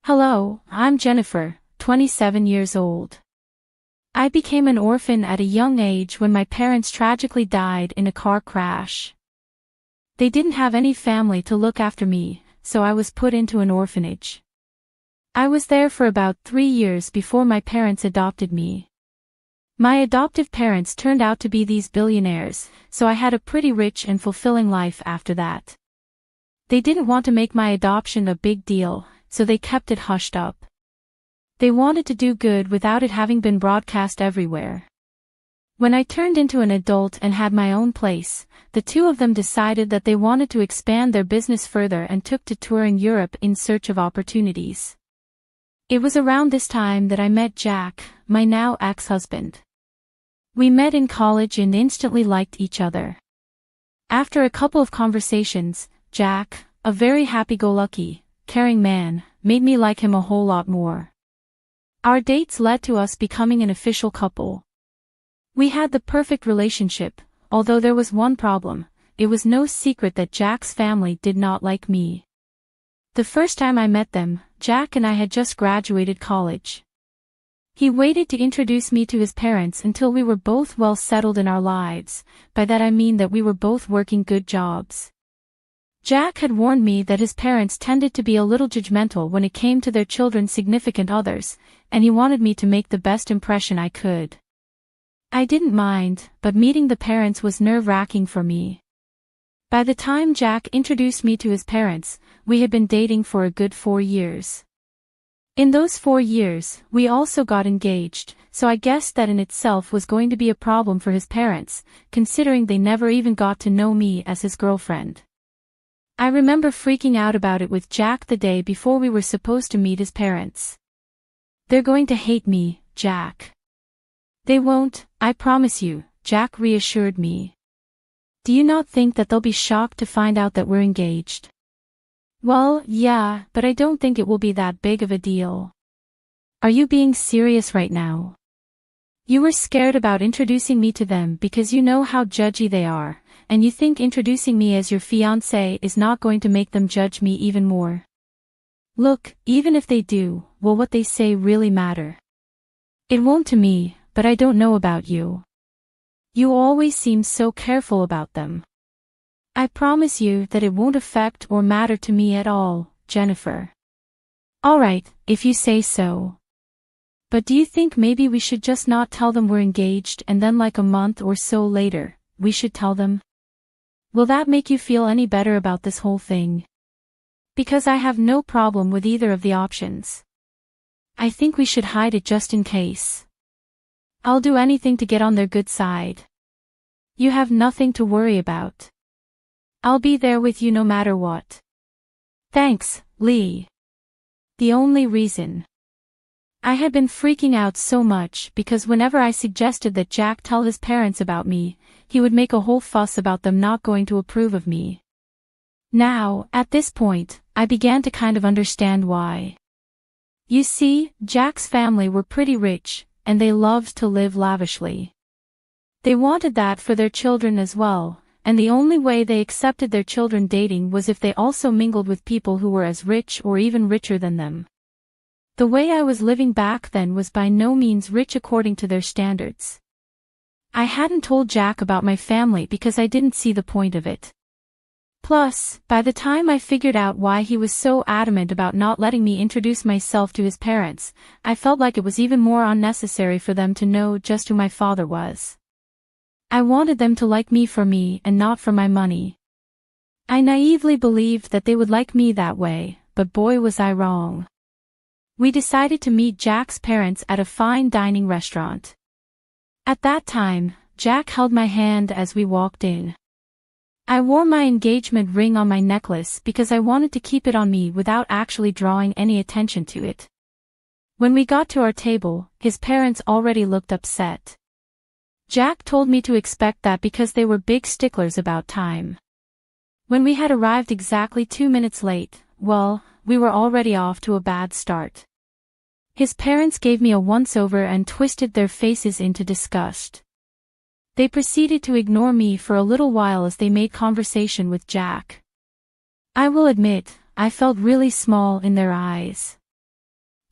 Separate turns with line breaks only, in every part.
Hello, I'm Jennifer, 27 years old. I became an orphan at a young age when my parents tragically died in a car crash. They didn't have any family to look after me, so I was put into an orphanage. I was there for about 3 years before my parents adopted me. My adoptive parents turned out to be these billionaires, so I had a pretty rich and fulfilling life after that. They didn't want to make my adoption a big deal, so they kept it hushed up. They wanted to do good without it having been broadcast everywhere. When I turned into an adult and had my own place, the two of them decided that they wanted to expand their business further and took to touring Europe in search of opportunities. It was around this time that I met Jack, my now ex-husband. We met in college and instantly liked each other. After a couple of conversations, Jack, a very happy-go-lucky, caring man, made me like him a whole lot more. Our dates led to us becoming an official couple. We had the perfect relationship, although there was one problem. It was no secret that Jack's family did not like me. The first time I met them, Jack and I had just graduated college. He waited to introduce me to his parents until we were both well settled in our lives. By that I mean that we were both working good jobs. Jack had warned me that his parents tended to be a little judgmental when it came to their children's significant others, and he wanted me to make the best impression I could. I didn't mind, but meeting the parents was nerve-wracking for me. By the time Jack introduced me to his parents, we had been dating for a good 4 years. In those 4 years, we also got engaged, so I guessed that in itself was going to be a problem for his parents, considering they never even got to know me as his girlfriend. I remember freaking out about it with Jack the day before we were supposed to meet his parents. "They're going to hate me, Jack." "They won't, I promise you," Jack reassured me. "Do you not think that they'll be shocked to find out that we're engaged?" "Well, yeah, but I don't think it will be that big of a deal." "Are you being serious right now? You were scared about introducing me to them because you know how judgy they are, and you think introducing me as your fiancé is not going to make them judge me even more?" "Look, even if they do, will what they say really matter?" "It won't to me, but I don't know about you. You always seem so careful about them." "I promise you that it won't affect or matter to me at all, Jennifer." "All right, if you say so. But do you think maybe we should just not tell them we're engaged and then like a month or so later, we should tell them? Will that make you feel any better about this whole thing? Because I have no problem with either of the options. I think we should hide it just in case. I'll do anything to get on their good side. You have nothing to worry about. I'll be there with you no matter what. Thanks, Lee. The only reason I had been freaking out so much because whenever I suggested that Jack tell his parents about me, he would make a whole fuss about them not going to approve of me. Now, at this point, I began to kind of understand why. You see, Jack's family were pretty rich, and they loved to live lavishly. They wanted that for their children as well, and the only way they accepted their children dating was if they also mingled with people who were as rich or even richer than them. The way I was living back then was by no means rich according to their standards. I hadn't told Jack about my family because I didn't see the point of it. Plus, by the time I figured out why he was so adamant about not letting me introduce myself to his parents, I felt like it was even more unnecessary for them to know just who my father was. I wanted them to like me for me and not for my money. I naively believed that they would like me that way, but boy was I wrong. We decided to meet Jack's parents at a fine dining restaurant. At that time, Jack held my hand as we walked in. I wore my engagement ring on my necklace because I wanted to keep it on me without actually drawing any attention to it. When we got to our table, his parents already looked upset. Jack told me to expect that because they were big sticklers about time. When we had arrived exactly 2 minutes late, well, we were already off to a bad start. His parents gave me a once-over and twisted their faces into disgust. They proceeded to ignore me for a little while as they made conversation with Jack. I will admit, I felt really small in their eyes.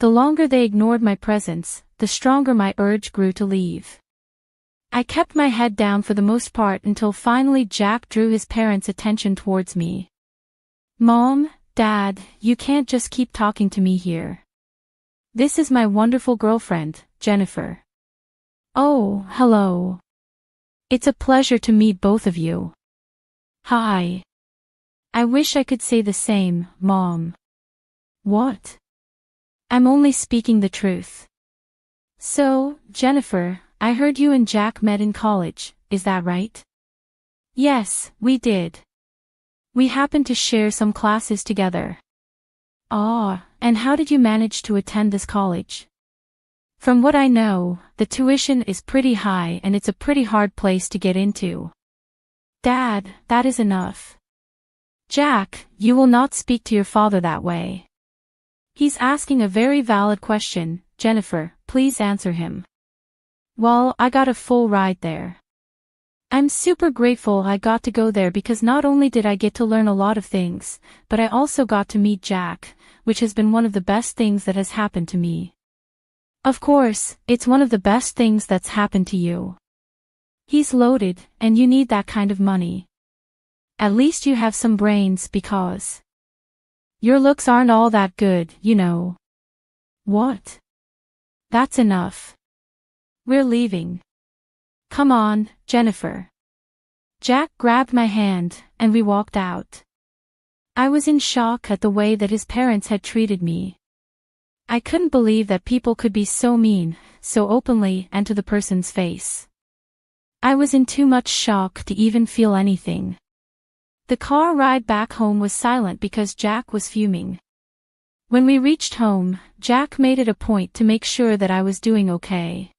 The longer they ignored my presence, the stronger my urge grew to leave. I kept my head down for the most part until finally Jack drew his parents' attention towards me. "Mom, Dad, you can't just keep talking to me here. This is my wonderful girlfriend, Jennifer." "Oh, hello. It's a pleasure to meet both of you." "Hi." "I wish I could say the same, Mom." "What?" "I'm only speaking the truth." "So, Jennifer, I heard you and Jack met in college, is that right?" "Yes, we did. We happened to share some classes together." "Ah, and how did you manage to attend this college?" "From what I know, the tuition is pretty high and it's a pretty hard place to get into." "Dad, that is enough." "Jack, you will not speak to your father that way. He's asking a very valid question, Jennifer, please answer him." "Well, I got a full ride there. I'm super grateful I got to go there because not only did I get to learn a lot of things, but I also got to meet Jack, which has been one of the best things that has happened to me." "Of course, it's one of the best things that's happened to you. He's loaded, and you need that kind of money. At least you have some brains because your looks aren't all that good, you know." "What?" "That's enough. We're leaving. Come on, Jennifer." Jack grabbed my hand, and we walked out. I was in shock at the way that his parents had treated me. I couldn't believe that people could be so mean, so openly and to the person's face. I was in too much shock to even feel anything. The car ride back home was silent because Jack was fuming. When we reached home, Jack made it a point to make sure that I was doing okay.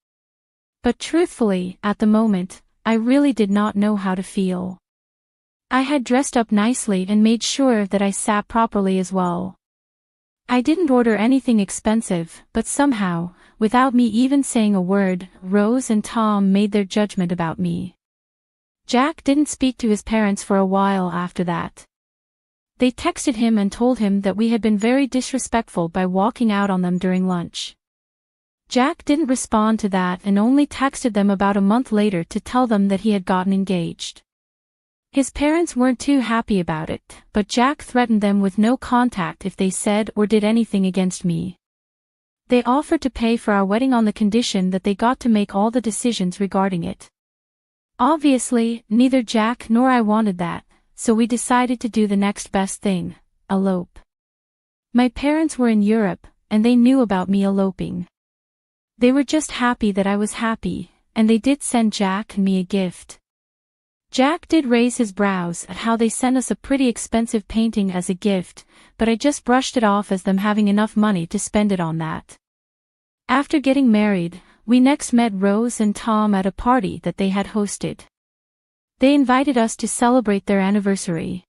But truthfully, at the moment, I really did not know how to feel. I had dressed up nicely and made sure that I sat properly as well. I didn't order anything expensive, but somehow, without me even saying a word, Rose and Tom made their judgment about me. Jack didn't speak to his parents for a while after that. They texted him and told him that we had been very disrespectful by walking out on them during lunch. Jack didn't respond to that and only texted them about a month later to tell them that he had gotten engaged. His parents weren't too happy about it, but Jack threatened them with no contact if they said or did anything against me. They offered to pay for our wedding on the condition that they got to make all the decisions regarding it. Obviously, neither Jack nor I wanted that, so we decided to do the next best thing, elope. My parents were in Europe, and they knew about me eloping. They were just happy that I was happy, and they did send Jack and me a gift. Jack did raise his brows at how they sent us a pretty expensive painting as a gift, but I just brushed it off as them having enough money to spend it on that. After getting married, we next met Rose and Tom at a party that they had hosted. They invited us to celebrate their anniversary.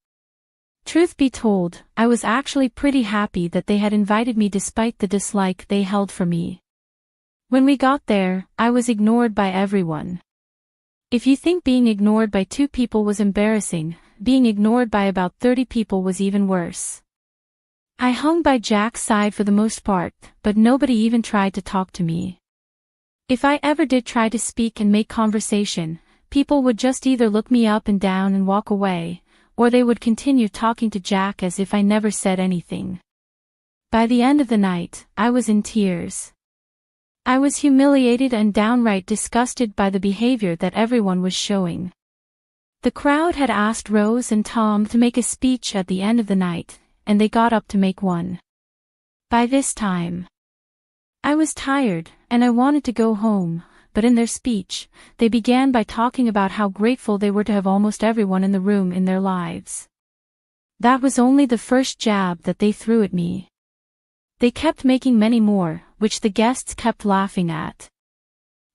Truth be told, I was actually pretty happy that they had invited me despite the dislike they held for me. When we got there, I was ignored by everyone. If you think being ignored by 2 people was embarrassing, being ignored by about 30 people was even worse. I hung by Jack's side for the most part, but nobody even tried to talk to me. If I ever did try to speak and make conversation, people would just either look me up and down and walk away, or they would continue talking to Jack as if I never said anything. By the end of the night, I was in tears. I was humiliated and downright disgusted by the behavior that everyone was showing. The crowd had asked Rose and Tom to make a speech at the end of the night, and they got up to make one. By this time, I was tired, and I wanted to go home, but in their speech, they began by talking about how grateful they were to have almost everyone in the room in their lives. That was only the first jab that they threw at me. They kept making many more, which the guests kept laughing at.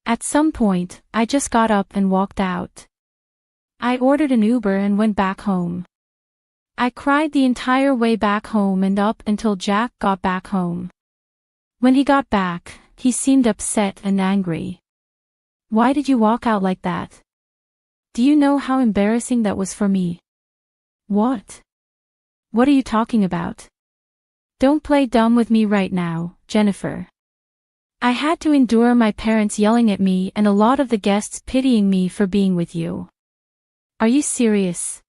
At some point, I just got up and walked out. I ordered an Uber and went back home. I cried the entire way back home and up until Jack got back home. When he got back, he seemed upset and angry. "Why did you walk out like that? Do you know how embarrassing that was for me?" "What? What are you talking about?" Don't play dumb with me right now, Jennifer. I had to endure my parents yelling at me and a lot of the guests pitying me for being with you. Are you serious?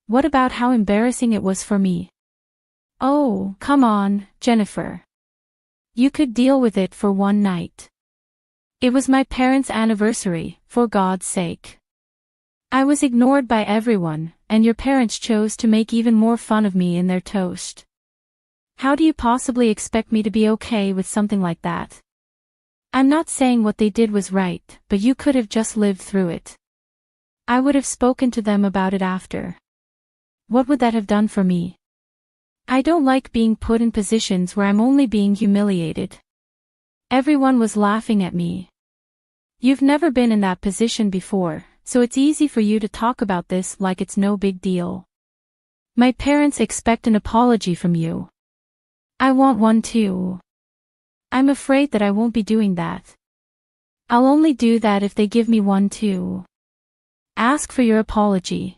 What about how embarrassing it was for me? Oh, come on, Jennifer. You could deal with it for one night. It was my parents' anniversary, for God's sake. I was ignored by everyone, and your parents chose to make even more fun of me in their toast. How do you possibly expect me to be okay with something like that? I'm not saying what they did was right, but you could have just lived through it. I would have spoken to them about it after. What would that have done for me? I don't like being put in positions where I'm only being humiliated. Everyone was laughing at me. You've never been in that position before, so it's easy for you to talk about this like it's no big deal. My parents expect an apology from you. I want one too. I'm afraid that I won't be doing that. I'll only do that if they give me one too. Ask for your apology.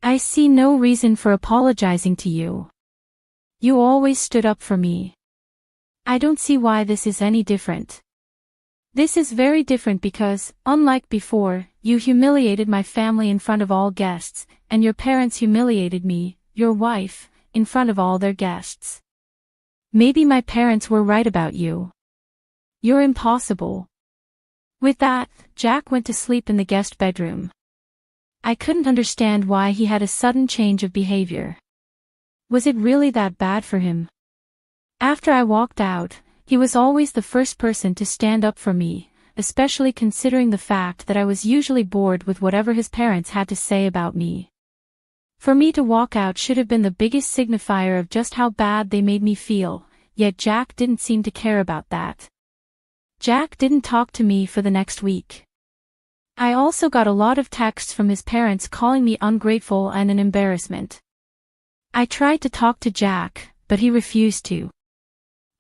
I see no reason for apologizing to you. You always stood up for me. I don't see why this is any different. This is very different because, unlike before, you humiliated my family in front of all guests, and your parents humiliated me, your wife, in front of all their guests. Maybe my parents were right about you. You're impossible. With that, Jack went to sleep in the guest bedroom. I couldn't understand why he had a sudden change of behavior. Was it really that bad for him? After I walked out, he was always the first person to stand up for me, especially considering the fact that I was usually bored with whatever his parents had to say about me. For me to walk out should have been the biggest signifier of just how bad they made me feel, yet Jack didn't seem to care about that. Jack didn't talk to me for the next week. I also got a lot of texts from his parents calling me ungrateful and an embarrassment. I tried to talk to Jack, but he refused to.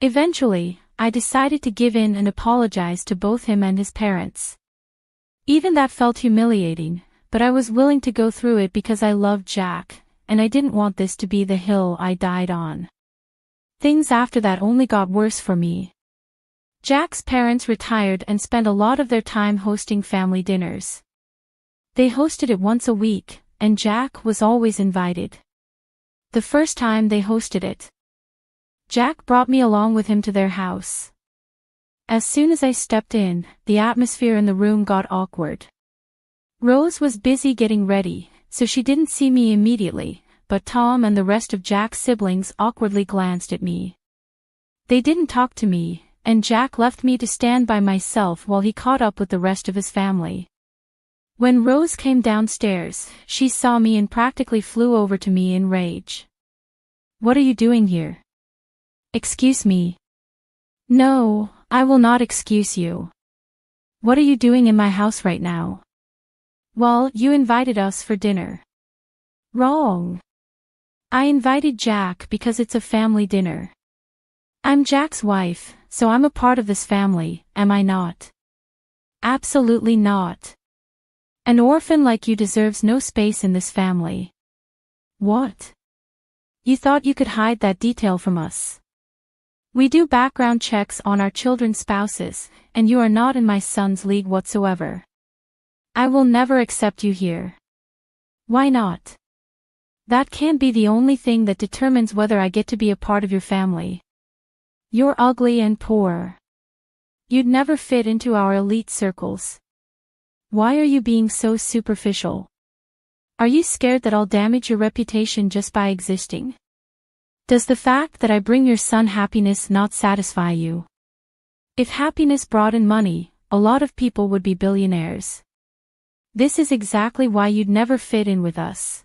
Eventually, I decided to give in and apologize to both him and his parents. Even that felt humiliating, but I was willing to go through it because I loved Jack, and I didn't want this to be the hill I died on. Things after that only got worse for me. Jack's parents retired and spent a lot of their time hosting family dinners. They hosted it once a week, and Jack was always invited. The first time they hosted it, Jack brought me along with him to their house. As soon as I stepped in, the atmosphere in the room got awkward. Rose was busy getting ready, so she didn't see me immediately, but Tom and the rest of Jack's siblings awkwardly glanced at me. They didn't talk to me, and Jack left me to stand by myself while he caught up with the rest of his family. When Rose came downstairs, she saw me and practically flew over to me in rage. "What are you doing here?" "Excuse me." "No, I will not excuse you. What are you doing in my house right now?" "Well, you invited us for dinner." "Wrong. I invited Jack because it's a family dinner. I'm Jack's wife, so I'm a part of this family, am I not?" "Absolutely not. An orphan like you deserves no space in this family." "What? You thought you could hide that detail from us? We do background checks on our children's spouses, and you are not in my son's league whatsoever. I will never accept you here." "Why not?" "That can't be the only thing that determines whether I get to be a part of your family. You're ugly and poor. You'd never fit into our elite circles. Why are you being so superficial? Are you scared that I'll damage your reputation just by existing? Does the fact that I bring your son happiness not satisfy you? If happiness brought in money, a lot of people would be billionaires. This is exactly why you'd never fit in with us.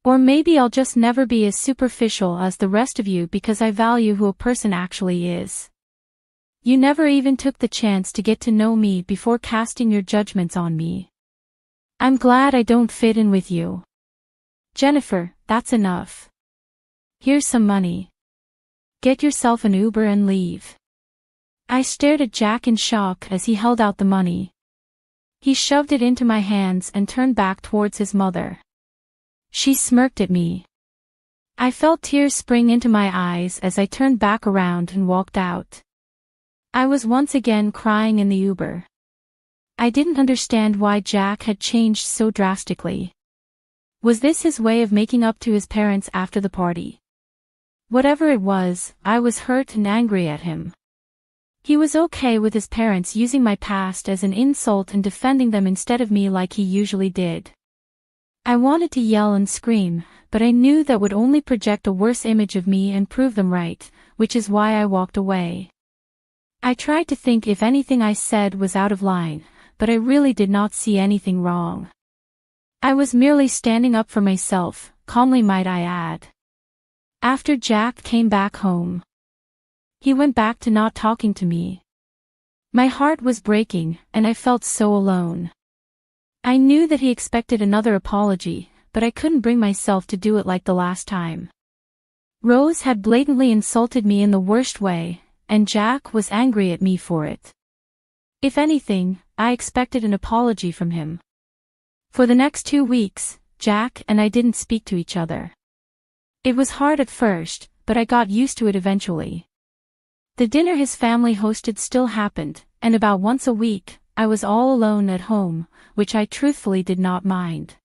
Or maybe I'll just never be as superficial as the rest of you because I value who a person actually is. You never even took the chance to get to know me before casting your judgments on me. I'm glad I don't fit in with you. Jennifer, that's enough. Here's some money. Get yourself an Uber and leave." I stared at Jack in shock as he held out the money. He shoved it into my hands and turned back towards his mother. She smirked at me. I felt tears spring into my eyes as I turned back around and walked out. I was once again crying in the Uber. I didn't understand why Jack had changed so drastically. Was this his way of making up to his parents after the party? Whatever it was, I was hurt and angry at him. He was okay with his parents using my past as an insult and defending them instead of me like he usually did. I wanted to yell and scream, but I knew that would only project a worse image of me and prove them right, which is why I walked away. I tried to think if anything I said was out of line, but I really did not see anything wrong. I was merely standing up for myself, calmly might I add. After Jack came back home, he went back to not talking to me. My heart was breaking, and I felt so alone. I knew that he expected another apology, but I couldn't bring myself to do it like the last time. Rose had blatantly insulted me in the worst way, and Jack was angry at me for it. If anything, I expected an apology from him. For the next 2 weeks, Jack and I didn't speak to each other. It was hard at first, but I got used to it eventually. The dinner his family hosted still happened, and about once a week, I was all alone at home, which I truthfully did not mind.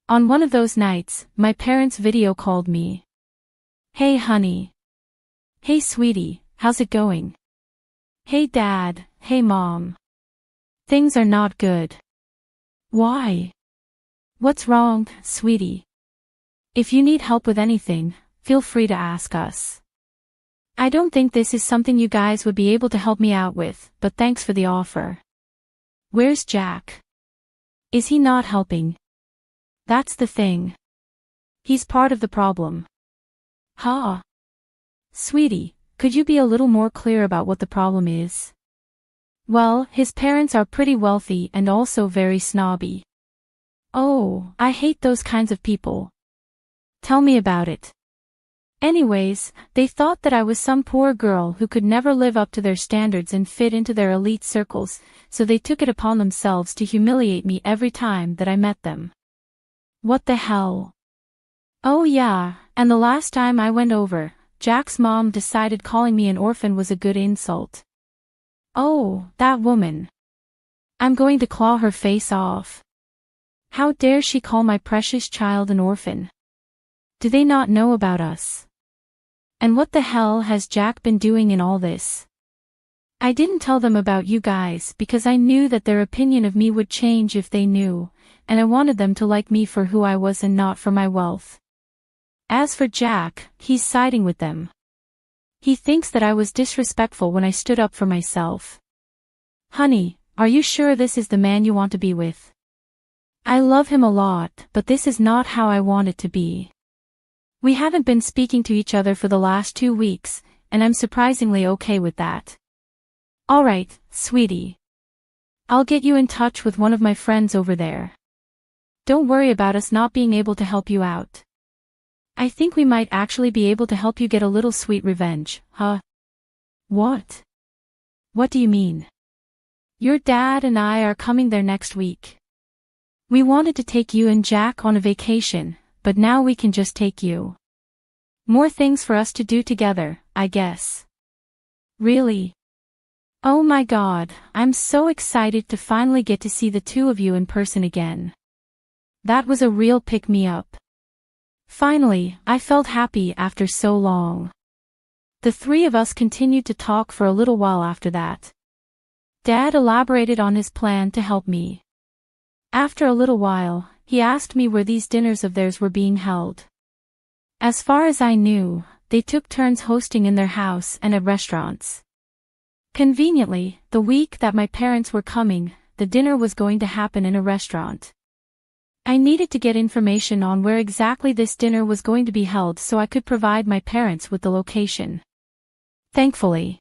On one of those nights, my parents video called me. "Hey honey." "Hey sweetie, how's it going?" "Hey dad, hey mom." "Things are not good." "Why?" "What's wrong, sweetie?" "If you need help with anything, feel free to ask us." "I don't think this is something you guys would be able to help me out with, but thanks for the offer." "Where's Jack? Is he not helping?" "That's the thing. He's part of the problem." "Huh? Sweetie, could you be a little more clear about what the problem is?" "Well, his parents are pretty wealthy and also very snobby." "Oh, I hate those kinds of people. Tell me about it." "Anyways, they thought that I was some poor girl who could never live up to their standards and fit into their elite circles, so they took it upon themselves to humiliate me every time that I met them." "What the hell?" "Oh yeah, and the last time I went over, Jack's mom decided calling me an orphan was a good insult." "Oh, that woman. I'm going to claw her face off. How dare she call my precious child an orphan? Do they not know about us? And what the hell has Jack been doing in all this?" I didn't tell them about you guys because I knew that their opinion of me would change if they knew, and I wanted them to like me for who I was and not for my wealth. As for Jack, he's siding with them. He thinks that I was disrespectful when I stood up for myself. "Honey, are you sure this is the man you want to be with?" "I love him a lot, but this is not how I want it to be. We haven't been speaking to each other for the last 2 weeks, and I'm surprisingly okay with that." "Alright, sweetie. I'll get you in touch with one of my friends over there. Don't worry about us not being able to help you out. I think we might actually be able to help you get a little sweet revenge, huh?" "What? What do you mean?" "Your dad and I are coming there next week. We wanted to take you and Jack on a vacation, but now we can just take you. More things for us to do together, I guess." "Really? Oh my God, I'm so excited to finally get to see the two of you in person again." That was a real pick-me-up. Finally, I felt happy after so long. The three of us continued to talk for a little while after that. Dad elaborated on his plan to help me. After a little while, he asked me where these dinners of theirs were being held. As far as I knew, they took turns hosting in their house and at restaurants. Conveniently, the week that my parents were coming, the dinner was going to happen in a restaurant. I needed to get information on where exactly this dinner was going to be held so I could provide my parents with the location. Thankfully,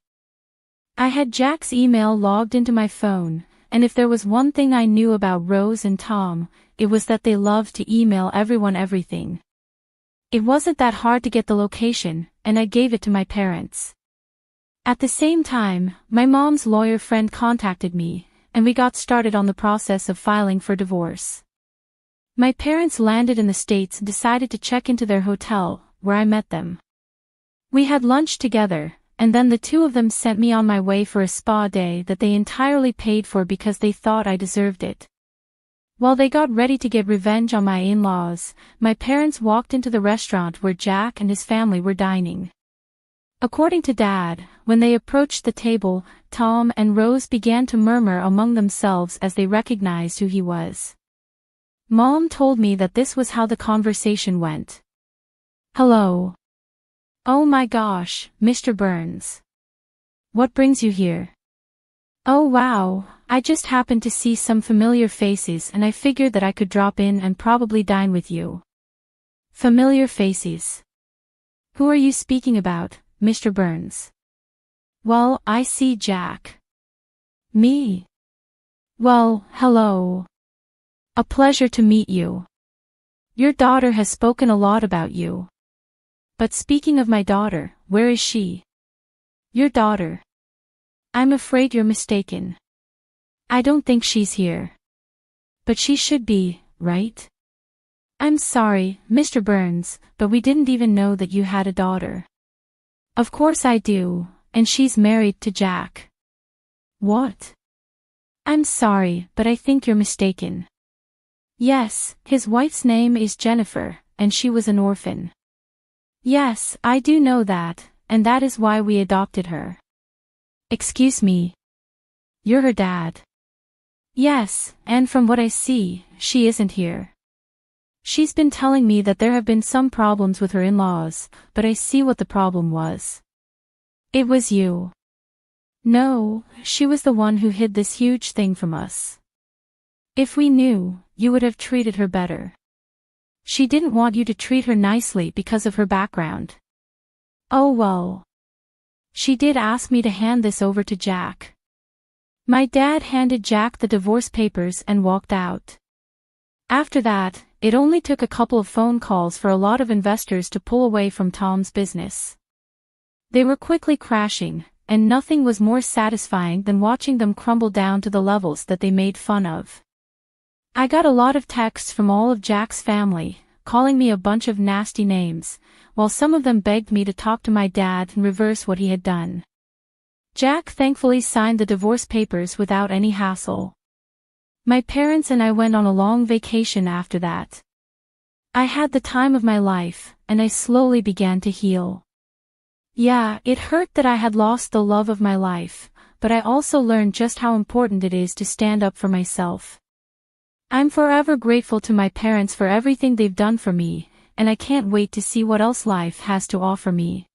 I had Jack's email logged into my phone, and if there was one thing I knew about Rose and Tom, it was that they loved to email everyone everything. It wasn't that hard to get the location, and I gave it to my parents. At the same time, my mom's lawyer friend contacted me, and we got started on the process of filing for divorce. My parents landed in the States and decided to check into their hotel, where I met them. We had lunch together, and then the two of them sent me on my way for a spa day that they entirely paid for because they thought I deserved it. While they got ready to get revenge on my in-laws, my parents walked into the restaurant where Jack and his family were dining. According to Dad, when they approached the table, Tom and Rose began to murmur among themselves as they recognized who he was. Mom told me that this was how the conversation went. "Hello. Oh my gosh, Mr. Burns. What brings you here?" "Oh wow, I just happened to see some familiar faces and I figured that I could drop in and probably dine with you." "Familiar faces? Who are you speaking about, Mr. Burns?" "Well, I see Jack." "Me? Well, hello. A pleasure to meet you. Your daughter has spoken a lot about you. But speaking of my daughter, where is she?" "Your daughter? I'm afraid you're mistaken. I don't think she's here. But she should be, right?" "I'm sorry, Mr. Burns, but we didn't even know that you had a daughter." "Of course I do, and she's married to Jack." "What?" "I'm sorry, but I think you're mistaken. Yes, his wife's name is Jennifer, and she was an orphan." "Yes, I do know that, and that is why we adopted her." "Excuse me. You're her dad?" "Yes, and from what I see, she isn't here. She's been telling me that there have been some problems with her in-laws, but I see what the problem was." "It was you." "No, she was the one who hid this huge thing from us. If we knew, you would have treated her better. She didn't want you to treat her nicely because of her background." "Oh well. She did ask me to hand this over to Jack." My dad handed Jack the divorce papers and walked out. After that, it only took a couple of phone calls for a lot of investors to pull away from Tom's business. They were quickly crashing, and nothing was more satisfying than watching them crumble down to the levels that they made fun of. I got a lot of texts from all of Jack's family, calling me a bunch of nasty names, while some of them begged me to talk to my dad and reverse what he had done. Jack thankfully signed the divorce papers without any hassle. My parents and I went on a long vacation after that. I had the time of my life, and I slowly began to heal. Yeah, it hurt that I had lost the love of my life, but I also learned just how important it is to stand up for myself. I'm forever grateful to my parents for everything they've done for me, and I can't wait to see what else life has to offer me.